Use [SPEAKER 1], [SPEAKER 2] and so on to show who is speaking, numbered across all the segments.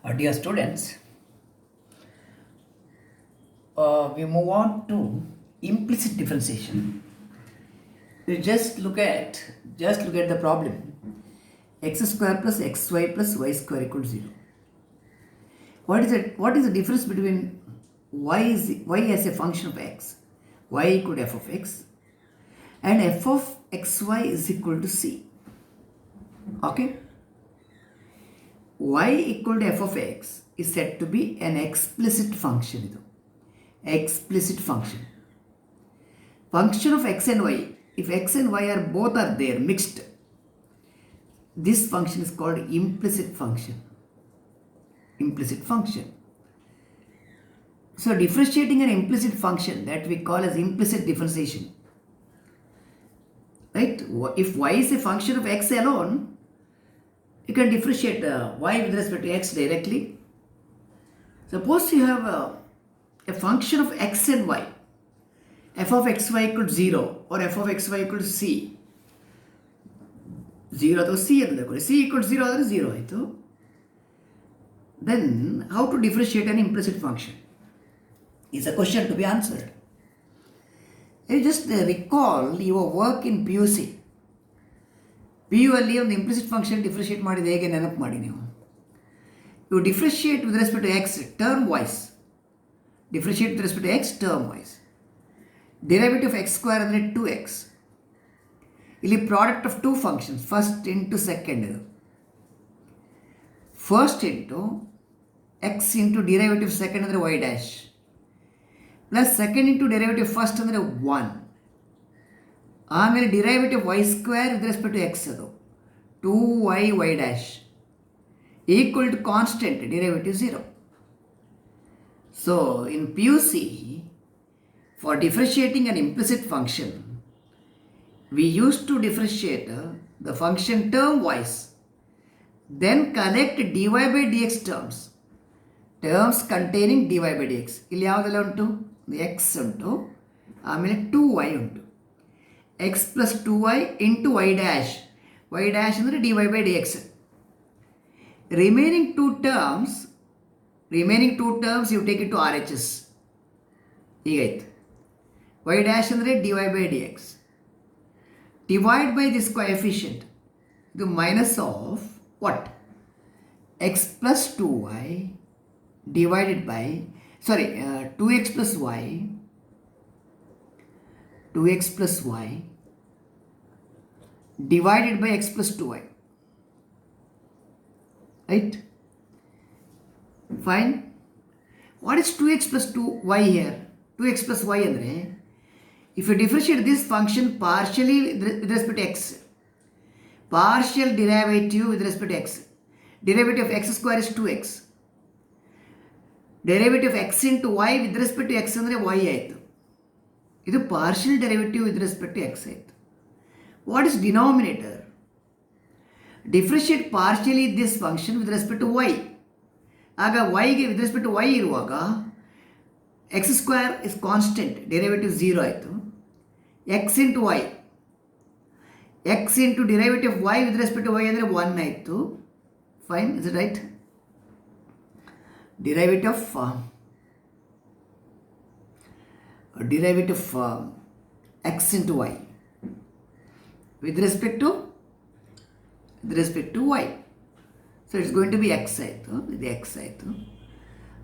[SPEAKER 1] Dear students, we move on to implicit differentiation. You just look at the problem. X square plus xy plus y square equals 0. What is it? What is the difference between y as a function of x, y equal to f of x, and f of xy is equal to c? Okay. Y equal to f of x is said to be an explicit function. Explicit function. Function of x and y. If x and y are both are there mixed, this function is called implicit function. Implicit function. So differentiating an implicit function, that we call as implicit differentiation. Right? If y is a function of x alone, you can differentiate y with respect to x directly. Suppose you have a function of x and y, f of xy equals 0 or f of xy equals c. 0 ಅಥವಾ c ಅಂತ ತಗೊಳ್ಳಿ, c equals 0 ಆದರೆ 0 ಆಯಿತು. Then how to differentiate an implicit function is a question to be answered. You just recall your work in PUC. PU ಅಲ್ಲಿ ಒಂದು implicit function differentiate ಮಾಡಿದ ಹೇಗೆ ನೆನಪು ಮಾಡಿ ನೀವು. You differentiate with respect to x term wise. Differentiate with respect to x term wise. Derivative of x square ಅಂದರೆ 2x. ಇಲ್ಲಿ product of two functions, first into second. First into x into derivative second ಅಂದರೆ y dash, plus second into derivative first ಅಂದರೆ 1. ಆಮೇಲೆ derivative y square with respect to x, ಅದು 2y dash equal to constant derivative 0. So in PUC, for differentiating an implicit function, we used to differentiate the function term wise, then collect dy by dx terms containing dy by dx. ಇಲ್ಲಿ ಯಾವುದೆಲ್ಲ ಉಂಟು? x ಉಂಟು, ಆಮೇಲೆ 2y ಉಂಟು, x plus 2y into y dash ಅಂದರೆ dy by dx. remaining two terms you take it to RHS. ಹೀಗಾಯ್ತು. y dash ಅಂದರೆ dy by dx. Divide by this coefficient, the minus of what? X plus 2y divided by, 2x plus y, 2x plus y divided by x plus 2y. Right? Fine. What is 2x plus 2y here? 2x plus y andre, if you differentiate this function partially with respect to x, partial derivative with respect to x, derivative of x square is 2x, derivative of x into y with respect to x ಅಂದರೆ y ಆಯಿತು. ಇದು partial derivative with respect to x ಆಯಿತು. What is denominator? Differentiate partially this function with respect to y. ಆಗ yಗೆ with respect to y ಇರುವಾಗ x square is constant, derivative 0 ಆಯಿತು. x into y, x into derivative of y with respect to y ಅಂದರೆ 1 ಆಯಿತು. Fine, is it right? derivative of x into y with respect to y. So it's going to be x ಆಯಿತು, ಇದು x ಆಯಿತು.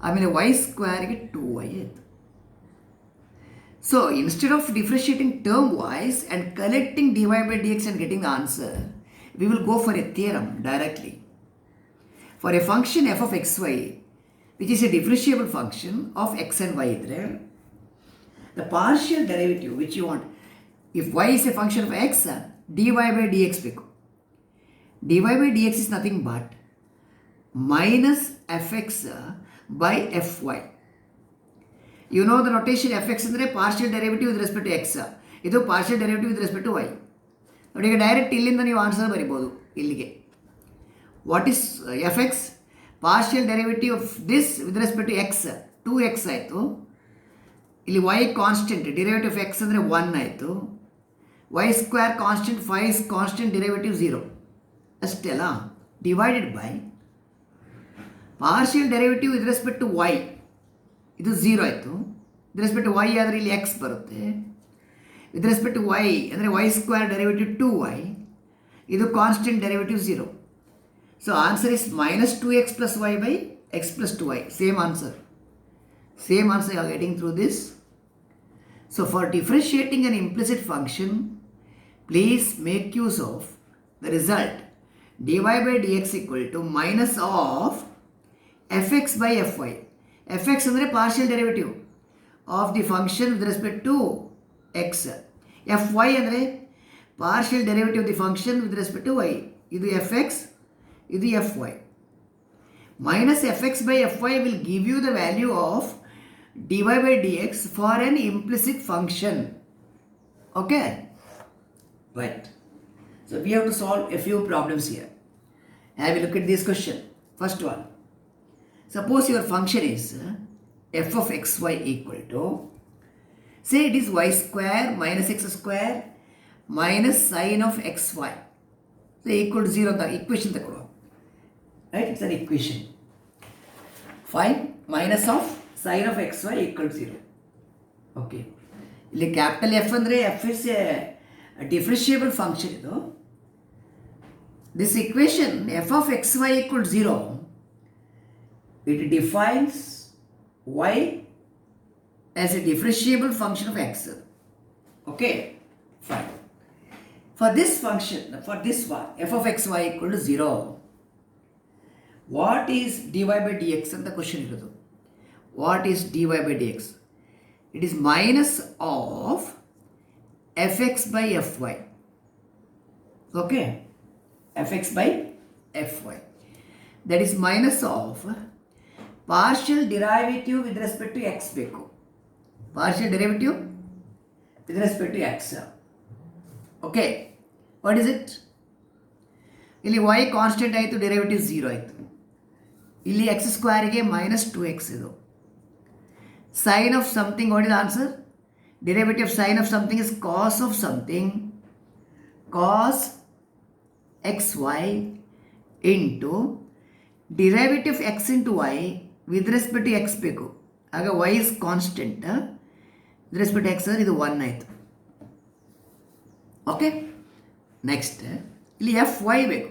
[SPEAKER 1] ಆಮೇಲೆ y ಸ್ಕ್ವೇರ್ಗೆ 2y ಆಯಿತು. So instead of differentiating term wise and collecting dy by dx and getting the answer, we will go for a theorem directly. For a function f of xy, which is a differentiable function of x and y, the partial derivative which you want, if y is a function of x, dy by dx ಬೇಕು. dy by dx is nothing but minus fx by fy. You know the notation fx ಅಂದರೆ partial derivative with respect to x, ಇದು partial derivative with respect to y. ನೋಡಿ, ಈಗ direct ಇಲ್ಲಿಂದ ನೀವು answer ಬರಿಬೋದು ಇಲ್ಲಿಗೆ. What is f x? Partial derivative of this with respect to x, 2x ಆಯಿತು. ಇಲ್ಲಿ y constant, derivative of x ಅಂದರೆ 1 ಆಯಿತು. y square constant, 5 constant, derivative 0 ಅಷ್ಟೇ ಅಲ್ಲ. Divided by partial derivative with respect to y ಇದು 0 ಆಯಿತು. With respect to Y ಆದರೆ ಇಲ್ಲಿ ಎಕ್ಸ್ ಬರುತ್ತೆ. ವಿತ್ ರೆಸ್ಪೆಕ್ಟ್ ಟು ವೈ ಅಂದರೆ ವೈ ಸ್ಕ್ವೇರ್ ಡೆರಿವೇಟಿವ್ 2y, ಇದು constant derivative 0. So answer is -2x plus y by x plus 2y. Same answer you are getting through this. So for differentiating an implicit function, please make use of the result dy by dx equal to minus of fx by fy. fx ಅಂದರೆ partial derivative of the function with respect to x. fy ಅಂದರೆ partial derivative of the function with respect to y. ಇದು fx, ಇದು fy. Minus fx by fy will give you the value of dy by dx for an implicit function. Okay? Right. So we have to solve a few problems here. Have a look at this question. First one. Suppose your function is f of xy equal to, say it is y square minus x square minus sine of xy. So equal to 0 the equation ತಗೊಳ್ಳುವ. Right? It's an equation. Fine. Minus of sine of xy equal to 0. Okay. ಇಲ್ಲಿ capital F ಅಂದರೆ F is a differentiable function. ಇದು this equation f of x y equal to 0, it defines y as a differentiable function of x. Okay, fine. For this function, for this one, f of xy equal to 0, what is dy by dx? And the question is, what is dy by dx? It is minus of fx by fy. Okay, fx by fy. That is minus of partial derivative with respect to x ಬೇಕು. Partial derivative with respect to x. Okay, what is it? ಇಲ್ಲಿ y constant ಆಯಿತು, derivative 0 ಆಯಿತು. ಇಲ್ಲಿ x ಸ್ಕ್ವೇರಿಗೆ -2x ಇದು. Sine of something, what is answer? Derivative sine of something is cos of something, cos xy into derivative x into y with respect to x ಬೇಕು. ಆಗ y is constant, with respect to x ಅಂದರೆ ಇದು 1 ಆಯಿತು. Okay, next ಇಲ್ಲಿ f y ಬೇಕು.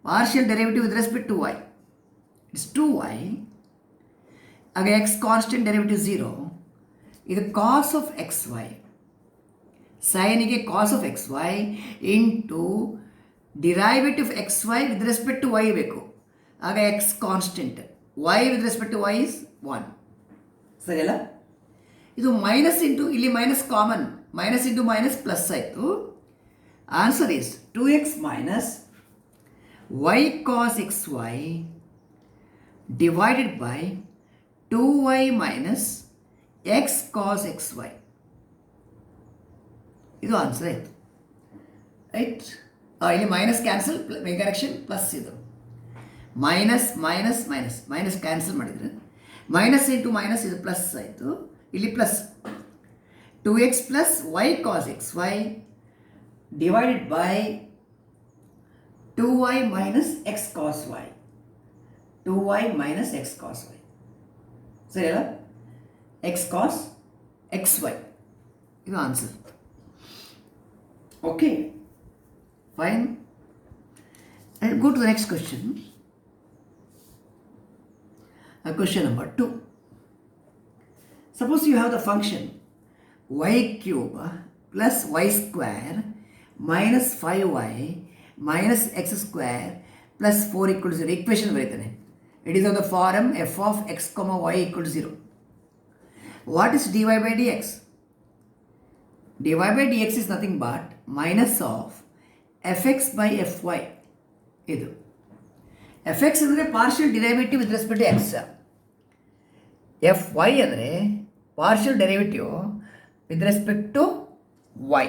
[SPEAKER 1] Partial derivative with respect to y it's 2y. ಆಗ x constant derivative 0. ಇದು cos of x y, ಸೈನಿಗೆ cos of x y into derivative x y with respect to y ಬೇಕು. ಆಗ x constant, y with respect to y is 1. ಸರಿ ಅಲ್ಲ? ಇದು minus into, ಇಲ್ಲಿ minus common, minus into minus plus ಆಯಿತು. Answer is 2x minus y cos x y divided by 2y minus x cos x y. ಇದು answer ಆಯಿತು. Right? ಇಲ್ಲಿ minus cancel, correction plus. ಇದು minus minus minus minus cancel ಮಾಡಿದರೆ minus into minus ಇದು plus ಆಯಿತು. ಇಲ್ಲಿ plus 2x plus y cos x y divided by 2y minus x cos y. 2y minus x cos y. ಸರಿ ಅಲ್ಲ? X cos x y, ಇದು answer. Okay, fine. And go to the next question. Question number 2. Suppose you have the function y cube plus y square minus 5y minus x square plus 4 equals 0. Equation ಬರೀತಾನೆ. It is of the form f of x comma y equals 0. What is dy by dx? dy by dx is nothing but minus of fx by fy. ಇದು fx ಅಂದರೆ partial derivative with respect to x. fy ಅಂದರೆ partial derivative with respect to y.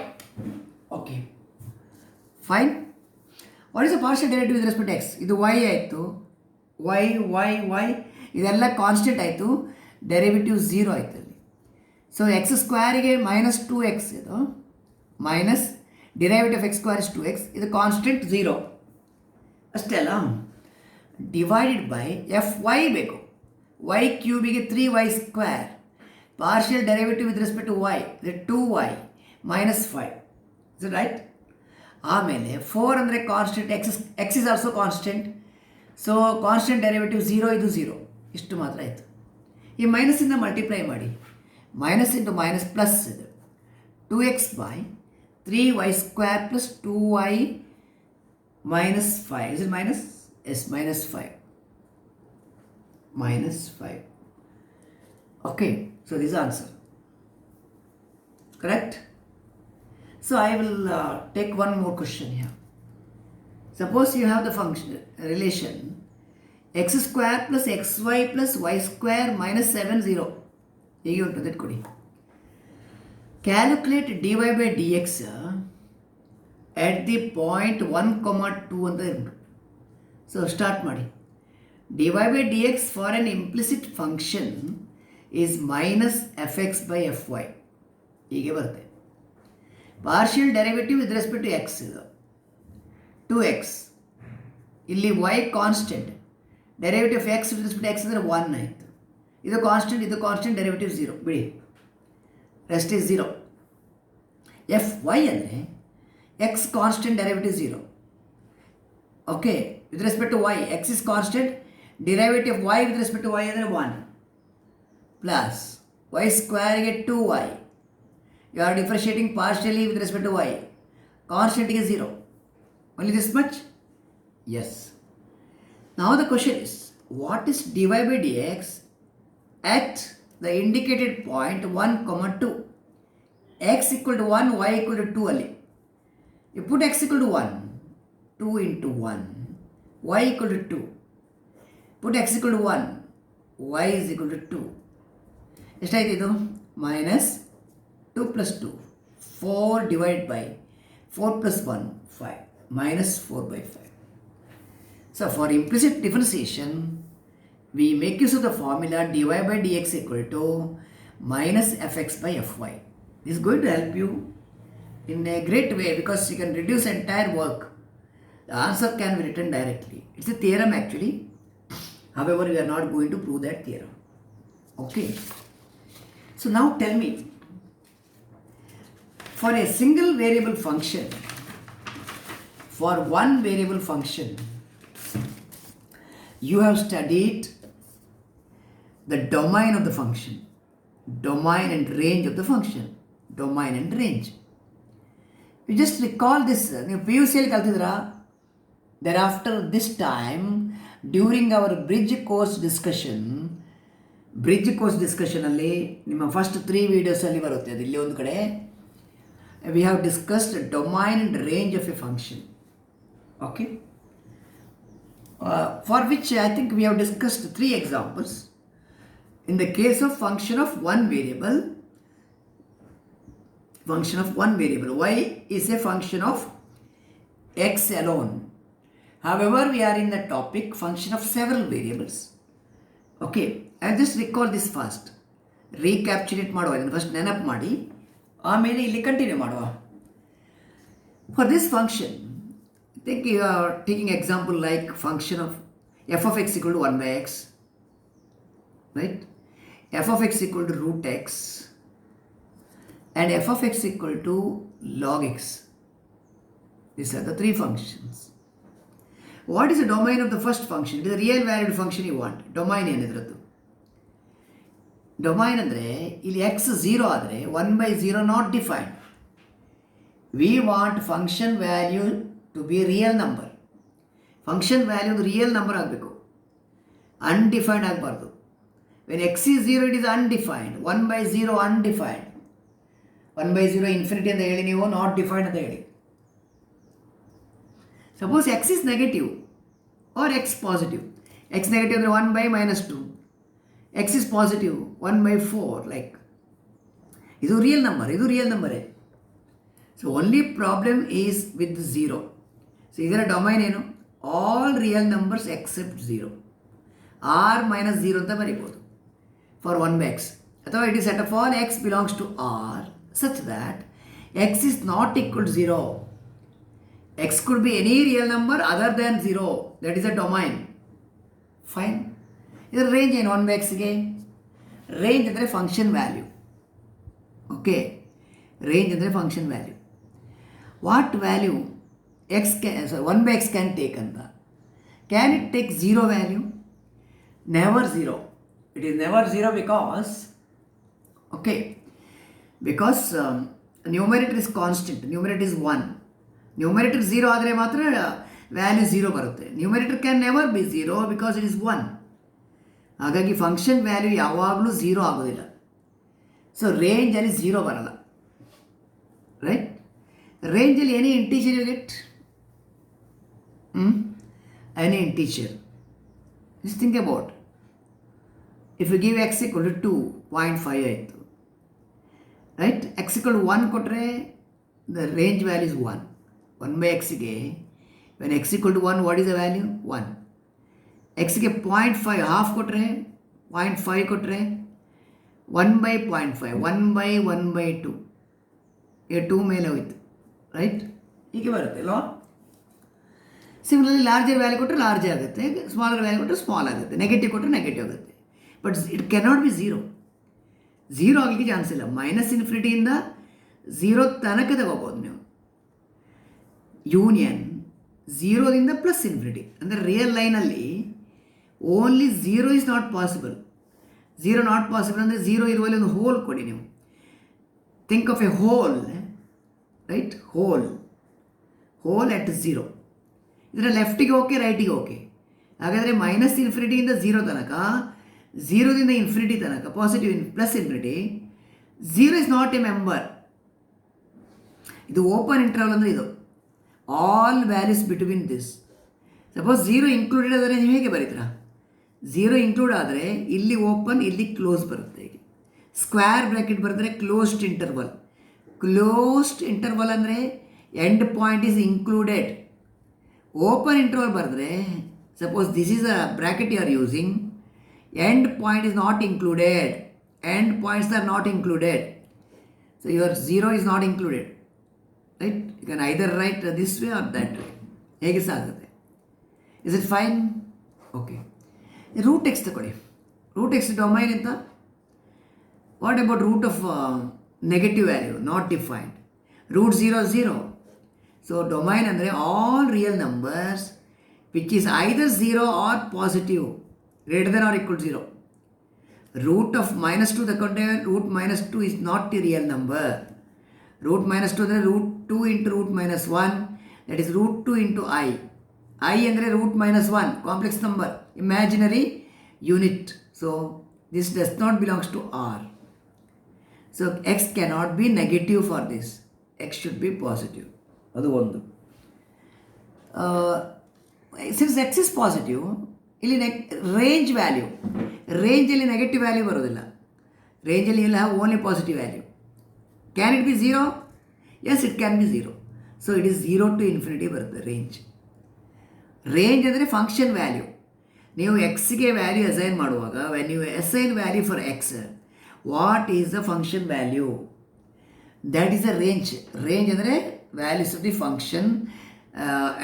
[SPEAKER 1] Okay, fine. What is a partial derivative with respect to x? ಇದು y ಆಯಿತು, y ಇದೆಲ್ಲ constant ಆಯಿತು, derivative 0 ಆಯಿತು ಅಲ್ಲಿ. So x ಸ್ಕ್ವೇರಿಗೆ -2x ಇದು minus derivative x square is 2x, ಇದು ಕಾನ್ಸ್ಟೆಂಟ್ 0 ಅಷ್ಟೇ ಅಲ್ಲ. ಡಿವೈಡೆಡ್ ಬೈ ಎಫ್ ವೈ ಬೇಕು. ವೈ ಕ್ಯೂಬಿಗೆ 3y². Partial derivative with respect to Y 2y minus 5. Is it right? ಆಮೇಲೆ 4 ಅಂದರೆ constant, X is also constant. So constant derivative 0, ಇದು 0. ಇಷ್ಟು ಮಾತ್ರ ಆಯಿತು. ಈ ಮೈನಸ್ಸಿಂದ ಮಲ್ಟಿಪ್ಲೈ ಮಾಡಿ. ಮೈನಸ್ ಇಂಟು ಮೈನಸ್ ಪ್ಲಸ್ ಇದು 2x by 3y² plus 2y minus 5. Is it minus? Yes, minus 5. Minus 5. Okay, so this is the answer. Correct? So I will take one more question here. Suppose you have the function relation x square plus xy plus y square minus 7 0. ಹೇಗೆ ಉಂಟು ಅಂತ ಕೊಡಿ. Calculate dy by dx at the point 1, 2 ಅಂತ ಉಂಟು. So start ಮಾಡಿ. dy by dx for an implicit function is minus fx by fy. ಹೀಗೆ ಬರುತ್ತೆ. Partial derivative with respect to x ಇದು 2x. ಇಲ್ಲಿ y constant, derivative of x with respect x ಅಂದರೆ 1 ಆಯಿತು. ಇದು ಕಾನ್ಸ್ಟೆಂಟ್, ಡೆರಿವೇಟಿವ್ 0 ಬಿಡಿ, rest is 0. F y ಅಂದರೆ x constant, derivative 0. Okay, with respect to y, x is constant, derivative of y with respect to y is 1 plus y square get 2y. You are differentiating partially with respect to y. Constant is 0. Only this much? Yes. Now the question is, what is dy by dx at the indicated point 1, 2? X equal to 1, y equal to 2 ಅಲ್ಲಿ. You put x equal to 1, 2 into 1, y equal to 2. Put x equal to 1, y is equal to 2. ಎಷ್ಟಾಯ್ತು ಇದು? Minus 2 plus 2, 4 divided by 4 plus 1, 5, minus 4 by 5. So for implicit differentiation, we make use of the formula dy by dx equal to minus fx by fy. This is going to help you in a great way because you can reduce entire work. The answer can be written directly. It's a theorem actually. However, we are not going to prove that theorem. Okay. So now tell me, for a single variable function, for one variable function, you have studied the domain of the function, domain and range of the function, domain and range. You just recall this. ನೀವು P U ಸಿಯಲ್ಲಿ ಕಲ್ತಿದ್ರಾ? Thereafter this time, during our bridge course discussionನಲ್ಲಿ ನಿಮ್ಮ first 3 ವೀಡಿಯೋಸಲ್ಲಿ ಬರುತ್ತೆ. ಅದು ಇಲ್ಲಿ ಒಂದು ಕಡೆ we have discussed domain and range of a function. Okay? For which I think we have discussed 3 examples. In the case of function of one variable, y is a function of x alone. However, we are in the topic function of several variables. Okay, I'll just recall this first. Recapitulate ಮಾಡುವ, first ನೆನಪು ಮಾಡಿ ಆಮೇಲೆ ಇಲ್ಲಿ continue ಮಾಡುವ. For this function, I think you are taking example like function of f of x equal to 1 by x, right? F of x equal to root x and f of x equal to log x. These are the 3 functions. What is the domain of the first function? It is a real valued function you want. Domain ಏನಿದ್ರದ್ದು? Domain ಅಂದರೆ ಇಲ್ಲಿ x 0 ಆದರೆ 1 by 0 not defined. We want function value to be a real number. Function value ಒಂದು real number ಆಗಬೇಕು, undefined ಆಗಬಾರ್ದು. When x is 0, it is undefined. 1 by 0 undefined. 1 by 0 infinity ಅಂತ ಹೇಳಿ ನೀವು, not defined ಅಂತ ಹೇಳಿ. Suppose x is negative or x positive. X negative ಅಂದರೆ 1 by minus 2. X is positive 1 by 4. Like ಇದು real number, ಇದು real ನಂಬರೇ. So only problem is with 0. So ಇದರ ಡೊಮೈನ್ ಏನು? All real numbers except 0. r minus 0 ಅಂತ ಬರೀಬೋದು for 1 by x. ಅಥವಾ it is set of all x belongs to r such that x is not equal to 0. X could be any real number other than 0. That is a domain. Fine. ಇದರ range ಏನು 1/xಗೆ? Range ಅಂದರೆ function value. Okay, range ಅಂದರೆ function value. What value x 1/x can take ಅಂತ. Can it take 0 value? Never 0. It is never 0 because numerator is constant. Numerator is 1. Numerator 0 ಆದರೆ ಮಾತ್ರ value 0 ಬರುತ್ತೆ. Numerator can never be 0 because it is 1. ಹಾಗಾಗಿ function value ಯಾವಾಗಲೂ 0 ಆಗೋದಿಲ್ಲ. So ರೇಂಜಲ್ಲಿ 0 ಬರಲ್ಲ, right? ರೇಂಜಲ್ಲಿ any integer you get, any integer. Just think about, if you give x equal to 2.5 ಆಯಿತು, ರೈಟ್? x equal to 1 ಕೊಟ್ಟರೆ the range value is 1. 1/xಗೆ when x equal to 1, what is the value? 1. ಎಕ್ಸ್ಗೆ 0.5 half ಕೊಟ್ಟರೆ 0.5 ಕೊಟ್ಟರೆ 1/0.5, 1/1/2, ಈಗ 2 ಮೇಲೆ ಹೋಯ್ತು, right? ಹೀಗೆ ಬರುತ್ತೆ ಅಲ್ವಾ? ಸಿಮಿಲರ್ಲಿ ಲಾರ್ಜರ್ ವ್ಯಾಲ್ಯೂ ಕೊಟ್ಟರೆ ಲಾರ್ಜ್ ಆಗುತ್ತೆ, ಸ್ಮಾಲರ್ ವ್ಯಾಲ್ಯೂ ಕೊಟ್ಟರೆ ಸ್ಮಾಲ್ ಆಗುತ್ತೆ, ನೆಗೆಟಿವ್ ಕೊಟ್ಟರೆ ನೆಗೆಟಿವ್ ಆಗುತ್ತೆ. But it cannot be 0. 0 ಆಗಲಿಕ್ಕೆ ಚಾನ್ಸ್ ಇಲ್ಲ. -∞ಇಂದ 0 ತನಕ ತಗೋಬೋದು ನೀವು. ಯೂನಿಯನ್ 0ದಿಂದ +∞, ಅಂದರೆ ರಿಯಲ್ ಲೈನಲ್ಲಿ only 0 is not possible. 0 not possible ಅಂದರೆ 0 ಇರುವಲ್ಲಿ ಒಂದು ಹೋಲ್ ಕೊಡಿ ನೀವು. Think of a hole, right? Hole at 0. ಇದರ ಲೆಫ್ಟಿಗೆ ಓಕೆ, ರೈಟಿಗೆ ಓಕೆ. ಹಾಗಾದರೆ -∞ಇಂದ 0 ತನಕ, 0ದಿಂದ ಇನ್ಫಿನಿಟಿ ತನಕ, positive +∞, 0 is not A member. ಇದು ಓಪನ್ ಇಂಟರ್ವಲ್ ಅಂದರೆ ಇದು all values between this. Suppose 0 included ಆದರೆ ನೀವು ಹೇಗೆ ಬರೀತೀರಾ? 0 ಇನ್ಕ್ಲೂಡ್ ಆದರೆ ಇಲ್ಲಿ ಓಪನ್, ಇಲ್ಲಿ ಕ್ಲೋಸ್ ಬರುತ್ತೆ. ಹೀಗೆ ಸ್ಕ್ವೇರ್ ಬ್ರ್ಯಾಕೆಟ್ ಬರೆದ್ರೆ ಕ್ಲೋಸ್ಡ್ ಇಂಟರ್ವಲ್. ಕ್ಲೋಸ್ಡ್ ಇಂಟರ್ವಲ್ ಅಂದರೆ end point is included. Open interval ಬರೆದ್ರೆ, suppose this is a bracket you are using, end point is not included. End points are not included. So your 0 is not included, right? You can either write this way or that way, ಹೇಗೆ ಸಹ ಆಗುತ್ತೆ. Is it fine? Okay. Root x ತಗೊಳ್ಳಿ. Root x domain ಅಂತ. What about root of negative value not defined? Root 0 0. So domain ಅಂದರೆ all real numbers which is either 0 or positive greater than or equal 0. Root of -2 ತಗೊಂಡ್ರೆ root -2 is not a real number. Root -2 ಅಂದರೆ √2 into root -1, that is √2 into i. i ಅಂದರೆ root -1, complex number, imaginary unit. So this does not belongs to R. So x cannot be negative for this. x should be positive. ಅದು ಒಂದು. Since x is positive, ಇಲ್ಲಿ range value, ರೇಂಜಲ್ಲಿ negative value ಬರೋದಿಲ್ಲ. ರೇಂಜಲ್ಲಿ ಇಲ್ಲ, only positive value. Can it be 0? Yes, it can be 0. So it is 0 to infinity ಬರುತ್ತೆ range. Range ಅಂದರೆ function value. ನೀವು ಎಕ್ಸ್ಗೆ ವ್ಯಾಲ್ಯೂ ಅಸೈನ್ ಮಾಡುವಾಗ, when you assign value for x, what is the function value? That is a range. Range ಅಂದರೆ values of the function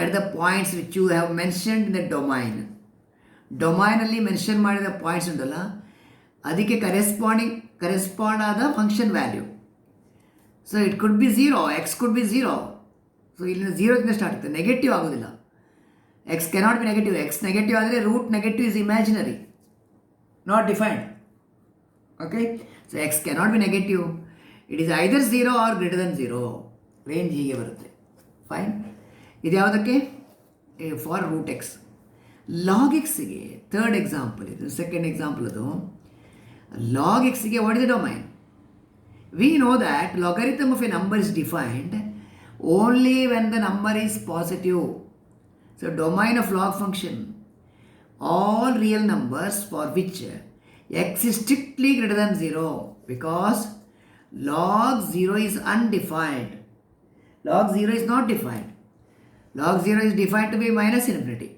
[SPEAKER 1] at the points which you have mentioned in the domain. ಡೊಮೈನಲ್ಲಿ mention ಮಾಡಿದ points ಉಂಟಲ್ಲ, ಅದಕ್ಕೆ correspond ಆದ function value. So it could be 0, x could be 0. So ಇಲ್ಲಿಂದ 0ದಿಂದ start ಆಗುತ್ತೆ, negative ಆಗೋದಿಲ್ಲ. X cannot be negative. X negative ಆದರೆ root negative is imaginary, not defined. Okay, so x cannot be negative. It is either 0 or greater than 0. Range ಹೀಗೆ ಬರುತ್ತೆ. Fine. ಇದು ಯಾವುದಕ್ಕೆ? For root X. Log ಎಕ್ಸ್ಗೆ third example ಇದು. Second example ಅದು. Log ಎಕ್ಸ್ಗೆ what is the domain? We know that logarithm of a number is defined only when the number is positive. So domain of log function, all real numbers for which x is strictly greater than 0, because log 0 is undefined. Log 0 is not defined. Log 0 is defined to be -∞.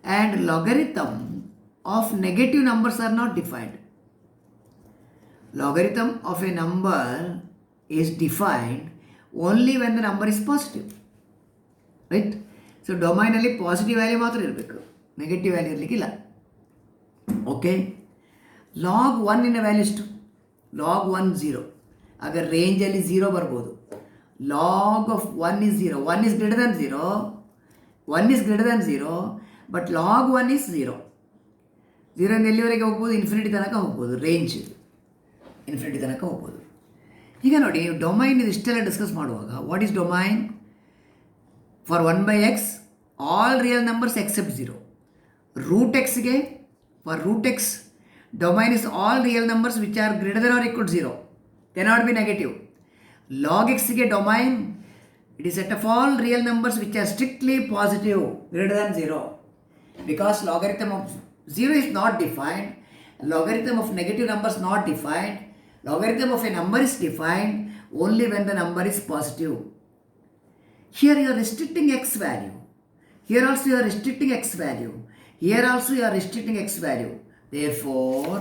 [SPEAKER 1] And logarithm of negative numbers are not defined. Logarithm of a number is defined only when the number is positive, right? So domain ಅಲ್ಲಿ positive value ಮಾತ್ರ ಇರಬೇಕು. Negative value ಇರಲಿಕ್ಕಿಲ್ಲ. Okay, log 1 value ಎಷ್ಟು? Log 1 0. ಆಗ ರೇಂಜಲ್ಲಿ 0 ಬರ್ಬೋದು. Log of 1 is 0. 1 is greater than 0. 1 is greater than 0, but log 1 is 0. 0 ಎಲ್ಲಿವರೆಗೆ ಹೋಗ್ಬೋದು? ಇನ್ಫಿನಿಟಿ ತನಕ ಹೋಗ್ಬೋದು. ರೇಂಜ್ ಇನ್ಫಿನಿಟಿ ತನಕ ಹೋಗ್ಬೋದು. ಈಗ ನೋಡಿ, ನೀವು ಡೊಮೈನ್ ಇಷ್ಟೆಲ್ಲ ಡಿಸ್ಕಸ್ ಮಾಡುವಾಗ, what is domain? For 1/x all real numbers except 0. Root ಎಕ್ಸ್ಗೆ, for root x domain is all real numbers which are greater than or equal 0, cannot be negative. Log ಎಕ್ಸ್ಗೆ domain it is set of all real numbers which are strictly positive greater than 0, because logarithm of 0 is not defined, logarithm of negative numbers not defined, logarithm of a number is defined only when the number is positive. Here you are restricting x value, here also you are restricting x value, here also you are restricting x value. Therefore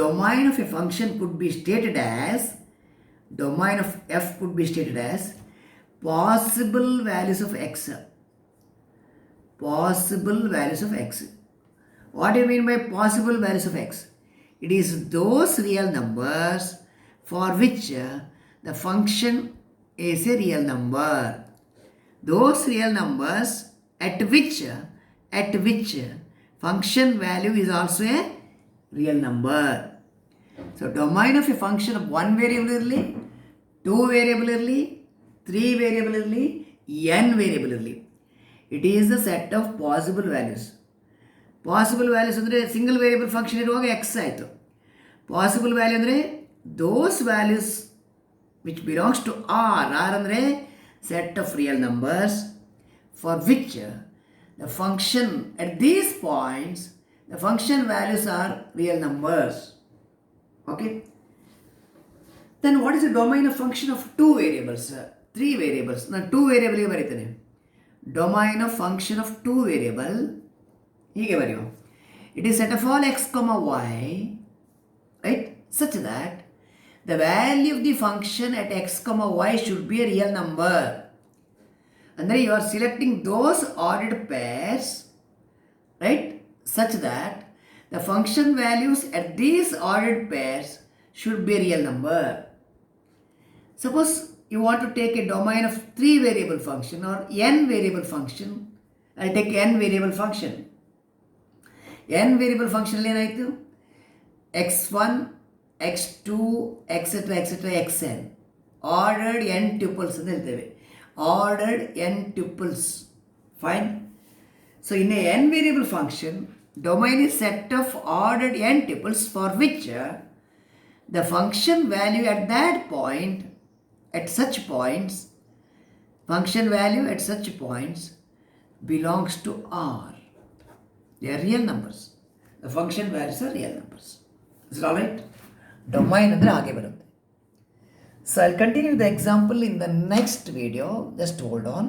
[SPEAKER 1] domain of a function could be stated as, domain of f could be stated as possible values of x. Possible values of x. What do you mean by possible values of x? It is those real numbers for which the function is a real number. Those real numbers at which function value is also a real number. So domain of a function of 1 variable ಇರಲಿ, 2 variable ಇರಲಿ, 3 variable ಇರಲಿ, n variable ಇರಲಿ, it is the set of possible values. Possible values ಅಂದರೆ single variable function ಇರುವಾಗ x ಆಯಿತು. Possible value ಅಂದರೆ those values which belongs to R. R ಅಂದರೆ set of real numbers for which the function at these points the function values are real numbers. Okay, then what is the domain of function of 2 variables, 3 variables? ನಾನು 2 ವೇರಿಯಬಲ್ಗೆ ಬರೀತೇನೆ. Domain of function of 2 variable ಹೀಗೆ ಬರೆಯುವ. It is set of all x, y, right, such that the value of the function at x, y should be a real number. ಅಂದರೆ you are selecting those ordered pairs, right, such that the function values at these ordered pairs should be a real number. Suppose you want to take a domain of 3 variable function or n variable function. I'll take n variable function. n variable function ಏನಾಯಿತು? x1, x2, etc., etc., xn. Ordered n tuples ಅಂತ ಹೇಳ್ತೇವೆ. Ordered n tuples. Fine. So in a n variable function, domain is set of ordered n tuples for which the function value at that point, at such points, function value at such points belongs to R. They are real numbers. The function values are real numbers. Is it alright? Domain ಅಂದರೆ ಹಾಗೆ ಬರುತ್ತೆ. So I'll continue the example in the next video. Just hold on.